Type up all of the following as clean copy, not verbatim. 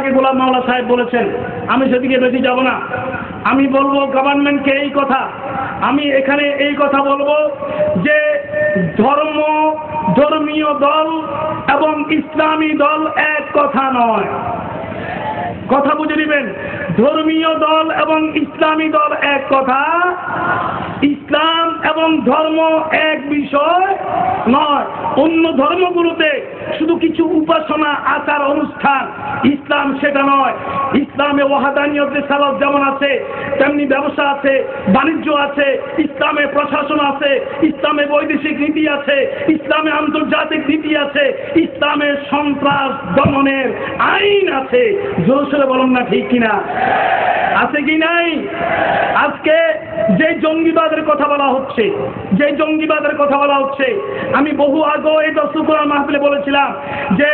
আগে গোলাম মাওলা সাহেব বলেছেন, আমি সেদিকে বেশি যাব না। আমি বলবো গভর্নমেন্টকে এই কথা, আমি এখানে এই কথা বলবো যে ধর্মীয় দল এবং ইসলামী দল এক কথা নয়। কথা বুঝে নেবেন, ধর্মীয় দল এবং ইসলামী দল এক কথা, ইসলাম এবং ধর্ম এক বিষয় নয়। অন্য ধর্মগুলোতে শুধু কিছু উপাসনা আচার অনুষ্ঠান, ইসলাম সেটা নয়। ইসলামে ওয়াহাদানিয়তের সালাত যেমন আছে তেমনি ব্যবসা আছে, বাণিজ্য আছে, ইসলামে প্রশাসন আছে, ইসলামে বৈদেশিক নীতি আছে, ইসলামে আন্তর্জাতিক নীতি আছে, ইসলামে সন্ত্রাস দমনের আইন আছে। জোরে বলুন না ঠিক কিনা? আছে কি নাই? আজকে যে জঙ্গিবাদের কথা বলা হচ্ছে, আমি বহু আগে এই দর্শকরা মাহফিলে বলেছিলাম যে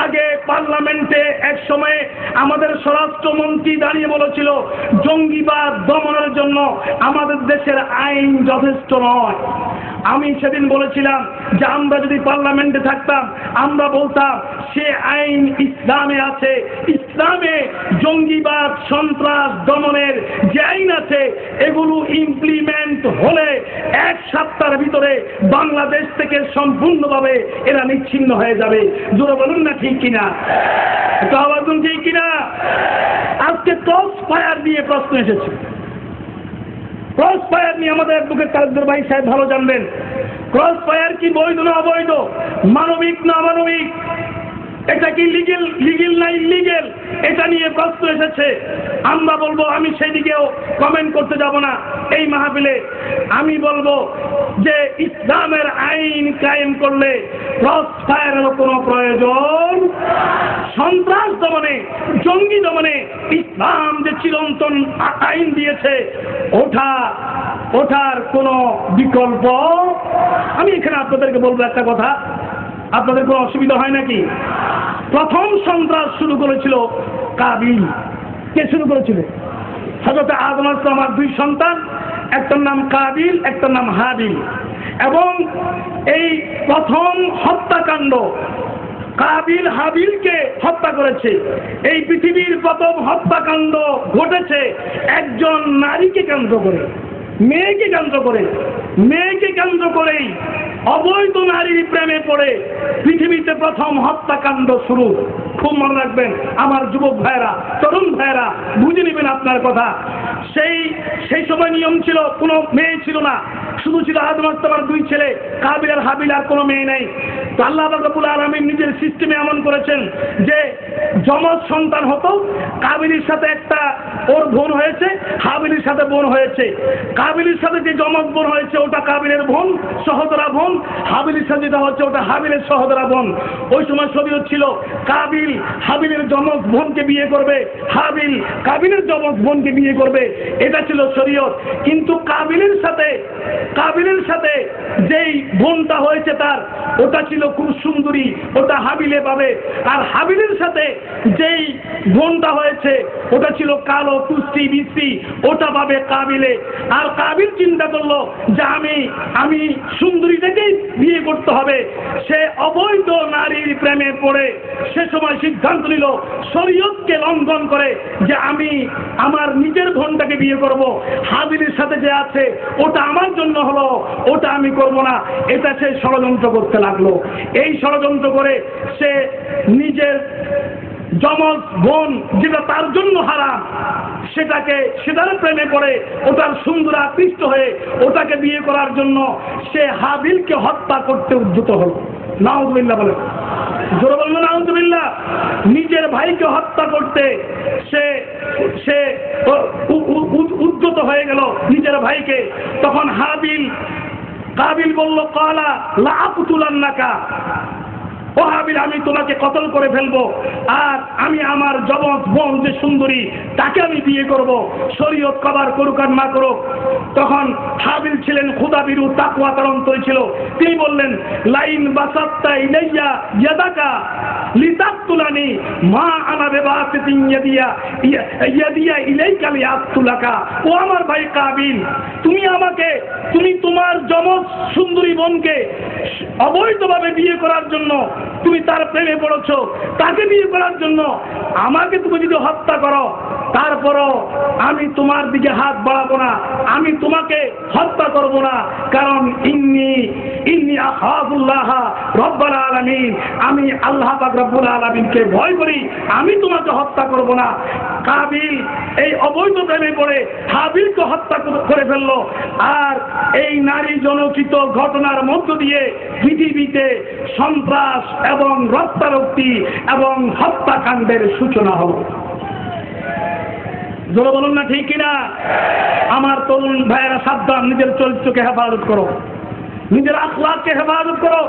আগে পার্লামেন্টে এক সময় আমাদের স্বরাষ্ট্রমন্ত্রী দাঁড়িয়ে বলেছিল জঙ্গিবাদ দমনের জন্য আমাদের দেশের আইন যথেষ্ট নয়। আমি সেদিন বলেছিলাম যে আমরা যদি পার্লামেন্টে থাকতাম আমরা বলতাম সে আইন ইসলামে আছে, ইসলামে জঙ্গিবাদ সন্ত্রাস দমনের যে আইন আছে এগুলো ইমপ্লিমেন্ট হলে এক সপ্তাহের ভিতরে বাংলাদেশ থেকে সম্পূর্ণভাবে এরা নিচ্ছিন্ন হয়ে যাবে। জোরে বলুন না ঠিক কিনা? একটু আওয়াজ দিন ঠিক কিনা? আজকে ক্রস ফায়ার নিয়ে প্রশ্ন এসেছে। ক্রস ফায়ার নিয়ে আমাদের অ্যাডভোকেট তালুকদার ভাই সাহেব ভালো জানবেন। ক্রস ফায়ার কি বৈধ না অবৈধ, মানবিক না অমানবিক, এটা কি লিগেল না ইলিগেল, এটা নিয়ে প্রশ্ন এসেছে। আমরা বলবো, আমি সেদিকেও কমেন্ট করতে যাব না এই মাহফিলে। আমি বলবো যে ইসলামের আইন কায়েম করলে ক্রস ফায়ারের কোনো প্রয়োজন, সন্ত্রাস দমনে জঙ্গি দমনে ইসলাম যে চিরন্তন আইন দিয়েছে ওঠার কোনো বিকল্প। আমি এখানে আপনাদেরকে বলবো একটা কথা, আপনাদের কোনো অসুবিধা হয় নাকি? প্রথম সন্ত্রাস শুরু করেছিল কাবিল। কে শুরু করেছিল? হযরত আদম আলাইহিস সালামের দুই সন্তান, একটার নাম কাবিল, একটার নাম হাবিল। এবং এই প্রথম হত্যাকাণ্ড কাবিল হাবিলকে হত্যা করেছে। এই পৃথিবীর প্রথম হত্যাকাণ্ড ঘটেছে একজন নারীকে কেন্দ্র করে, মেয়েকে কেন্দ্র করেই অবৈধ নারীর প্রেমে পড়ে পৃথিবীতে প্রথম হত্যাকাণ্ড শুরু। খুব মনে রাখবেন আমার যুবক ভাইয়েরা, তরুণ ভাইয়েরা, বুঝে নেবেন আপনার কথা। সেই সময় নিয়ম ছিল কোনো মেয়ে ছিল না, শুধু ছিল আদম আলাইহিস সালামের দুই ছেলে কাবিল আর হাবিল, আর কোনো মেয়ে নেই। তো আল্লাহ রাব্বুল আলামিন নিজের সিস্টেমে এমন করেছেন যে যমজ সন্তান হতো, কাবিলের সাথে একটা ওর বোন হয়েছে, হাবিলের সাথে বোন হয়েছে। কাবিলের সাথে যে যমজ বোন হয়েছে ওটা কাবিলের বোন, সহোদরা বোন। হাবিলের সাথে যেটা হচ্ছে ওটা হাবিলের সহোদরা বোন। ওই সময় শরীয়ত ছিল কাবিল হাবিলের যমজ বোনকে বিয়ে করবে, হাবিল কাবিলের যমজ বোনকে বিয়ে করবে, এটা ছিল শরীয়ত। কিন্তু কাবিলের সাথে যেই বোনটা হয়েছে তার, ওটা ছিল খুব সুন্দরী, ওটা হাবিলে পাবে। আর হাবিলের সাথে যেই বোনটা হয়েছে ওটা ছিল কালো কুষ্টি বিশ্রী, ওটা পাবে কাবিলে। আর কাবিল চিন্তা করলো যে আমি সুন্দরীটাকেই বিয়ে করতে হবে। সে অবৈধ নারীর প্রেমে পড়ে সে সময় সিদ্ধান্ত নিল শরীয়তকে লঙ্ঘন করে যে আমি আমার নিজের বোনটাকে বিয়ে করব, হাবিলের সাথে যে আছে ওটা আমার জন্য হলো, ওটা আমি করব না। এটা সে ষড়যন্ত্র করতে লাগলো। এই ষড়যন্ত্র করে সে নিজের যমজ বোন যেটা তার জন্য হারাম সেটার প্রেমে পড়ে ওটার সুন্দর আকৃষ্ট হয়ে ওটাকে বিয়ে করার জন্য সে হাবিলকে হত্যা করতে উদ্যত হল। নাউযুবিল্লাহ বলে, জোরে বললো নাউযুবিল্লাহ। নিজের ভাইকে হত্যা করতে সে উদ্যত হয়ে গেল নিজের ভাইকে। তখন কাবিল বলল ক্বালা লা আকতুলান্নাকা, ও হাবিল আমি তোমাকে কতল করে ফেলবো, আর আমি আমার যমজ বোন যে সুন্দরী তাকে আমি বিয়ে করব, শরীয়ত কভার করুক আর না করুক। তখন হাবিল ছিলেন খুদাবিরু, তাকওয়া তার অন্তরে ছিল। তিনি বললেন লাইন বাসাত্তা ইলাইয়া ইয়াদাকা লিতাকতুলানি মা আনা বিবাসিতিন ইয়াদিয়া ইলাইকা লিয়াকতুলাকা। ও আমার ভাই কাবিল, তুমি তোমার যমজ সুন্দরী বোনকে অবৈধভাবে বিয়ে করার জন্য তুমি তার প্রেমে পড়েছো, তাকে বিয়ে করার জন্য আমাকে তুমি যদি হত্যা করো তারপরও আমি তোমার দিকে হাত বাড়াবো না, আমি তোমাকে হত্যা করব না, কারণ ইন্নী আখাফুল্লাহ রব্বুল আলামিন, আমি আল্লাহ পাক রব্বুল আলামিনকে ভয় করি, আমি তোমাকে হত্যা করব না। কাবিল এই অবৈধ প্রেমে পড়ে হাবিলকে হত্যা করে ফেললো। আর এই নারী জনকিত ঘটনার মধ্য দিয়ে পৃথিবীতে সন্ত্রাস এবং রক্তারক্তি এবং হত্যাকাণ্ডের সূচনা হলো। জোরে বলুন না ঠিক কিনা? আমার তরুণ ভাইয়েরা সাবধান, নিজের চরিত্রকে হেফাজত করো, নিজের আখলাককে হেফাজত করো।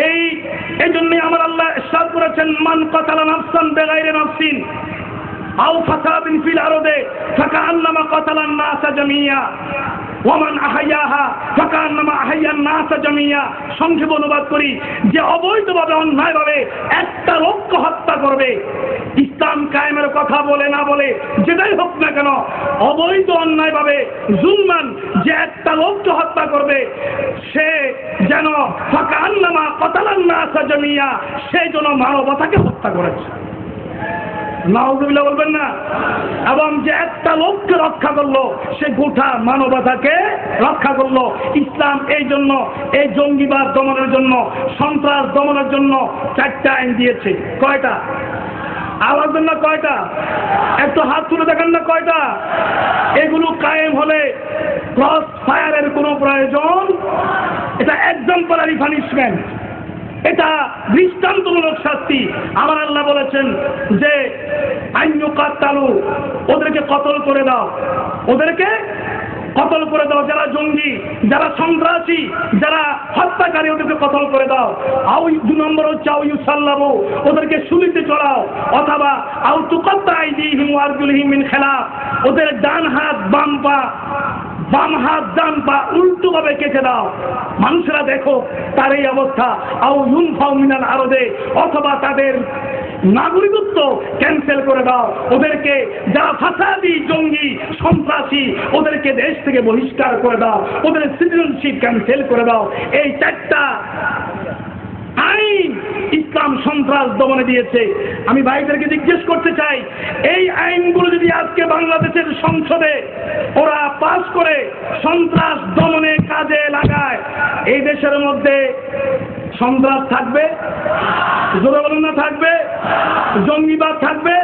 এই জন্যই আমার আল্লাহ ইরশাদ করেছেন, মান কাতালা নাফসান বিগাইরি নাফসিন আও ফাসাদিন ফিল আরদি ফাকান্নামা কাতালান নাসা জামিয়া ওয়া মান আহইয়াহা ফাকান্নামা আহইয়ান নাসা জামিয়া। সংক্ষেপ অনুবাদ করি, যে অবৈধভাবে অন্যায়ভাবে একটা লোককে হত্যা করবে, ইসলাম কায়েমের কথা বলে না বলে যেটাই হোক না কেন, অবৈধ অন্যায়ভাবে জুলমান যে একটা লোককে হত্যা করবে, সে যেন ফাকান্নামা কাতালান নাসা জামিয়া, সে যেন মানবতাকে হত্যা করেছে। নাউযুবিল্লাহ বলবেন না? এবং যে একটা লোককে রক্ষা করলো, সে গোটা মানবতাকে রক্ষা করলো। ইসলাম এই জন্য, এই জঙ্গিবাদ দমনের জন্য, সন্ত্রাস দমনের জন্য 4টা আইন দিয়েছে। কয়টা? আওয়াজ দেন না, কয়টা? একটু হাত তুলে দেখেন না কয়টা? এগুলো কায়েম হলে ক্রস ফায়ারের কোনো প্রয়োজন, এটা এক্সাম্পলারি পানিশমেন্ট, এটা দৃষ্টান্তমূলক শাস্তি। আমার আল্লাহ বলেছেন যে আইয়ুকাত্তালু, ওদেরকে কতল করে দাও, ওদেরকে কতল করে দাও, যারা জঙ্গি, যারা সন্ত্রাসী, যারা হত্যাকারী, ওদেরকে কতল করে দাও। আও 2 নম্বর হচ্ছে আও ইউসাল্লাবু, ওদেরকে শুলিতে চড়াও, অথবা আও তুকাত্তা আইদিহিম ওয়া আরজুলুহুম মিন খিলাফ, ওদের ডান হাত বাম পা, বাম হাত ডান পা উল্টো ভাবে কেটে দাও। মানুষেরা দেখো তার এই অবস্থা। আও ইউনফাউ মিনাল আরদে, অথবা তাদের নাগরিকত্ব ক্যান্সেল করে দাও, ওদেরকে যারা ফাসাদি জঙ্গি সন্ত্রাসী, ওদেরকে দেশ থেকে বহিষ্কার করে দাও, ওদের সিটিজেনশিপ ক্যান্সেল করে দাও। এই 4টা আইন ইসলাম সন্ত্রাস দমনে দিয়েছে। আমি ভাইদেরকে জিজ্ঞেস করতে চাই, এই আইনগুলো যদি আজকে বাংলাদেশের সংসদে ওরা পাস করে সন্ত্রাস দমনে কাজে লাগায়, এই দেশের মধ্যে সন্ত্রাস থাকবে? জোরে বলুন না, থাকবে? জঙ্গিবাদ থাকবে?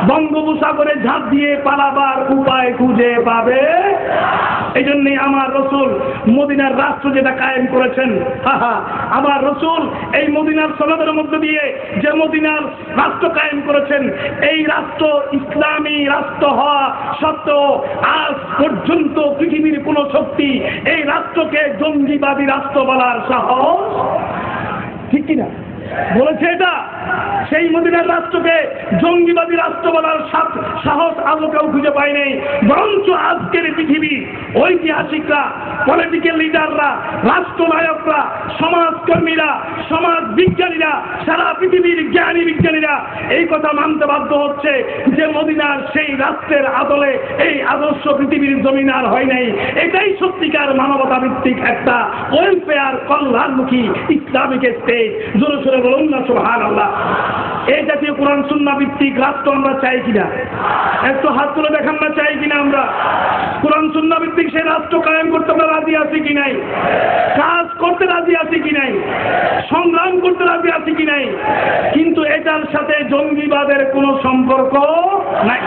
বঙ্গোপসাগরে ঝাঁপ দিয়ে পালাবার উপায় খুঁজে পাবে? এই জন্যই আমার রসুল মদিনার রাষ্ট্র যেটা কায়েম করেছেন, আমার রসুল এই মদিনার সনদের মধ্য দিয়ে যে মদিনার রাষ্ট্র কায়েম করেছেন, এই রাষ্ট্র ইসলামী রাষ্ট্র হওয়া সত্ত্বেও আজ পর্যন্ত পৃথিবীর কোন শক্তি এই রাষ্ট্রকে জঙ্গিবাদী রাষ্ট্র বলার সাহস, ঠিক কিনা বলেছে? এটা সেই মদিনার রাষ্ট্রকে জঙ্গিবাদী রাষ্ট্র বলার সাহস আজও কেউ খুঁজে পায় নাই। বরঞ্চ আজকের পৃথিবী ঐতিহাসিকরা, পলিটিক্যাল লিডাররা, রাষ্ট্রনায়করা, সমাজকর্মীরা, সমাজ বিজ্ঞানীরা, সারা পৃথিবীর জ্ঞানী বিজ্ঞানীরা এই কথা মানতে বাধ্য হচ্ছে যে মদিনার সেই রাষ্ট্রের আদলে এই আদর্শ পৃথিবীর জমিন আর হয় নাই। এটাই সত্যিকার মানবতা ভিত্তিক একটা ওয়েলফেয়ার কল্যাণমুখী ইসলামিক স্টেট। জোরে সোরে বলুন না সুবহানাল্লাহ। এই জাতীয় কোরআন সুন্নাহ ভিত্তিক রাষ্ট্র আমরা চাই কিনা? একটু হাত তুলে দেখান না, চাই কিনা আমরা? কোরআন সুন্নাহ ভিত্তিক সেই রাষ্ট্র কায়েম করতে আমরা রাজি আছি কি নাই? কাজ করতে রাজি আছি কি নাই? সংগ্রাম করতে রাজি আছি কি নাই? কিন্তু এটার সাথে জঙ্গিবাদের কোনো সম্পর্ক নাই।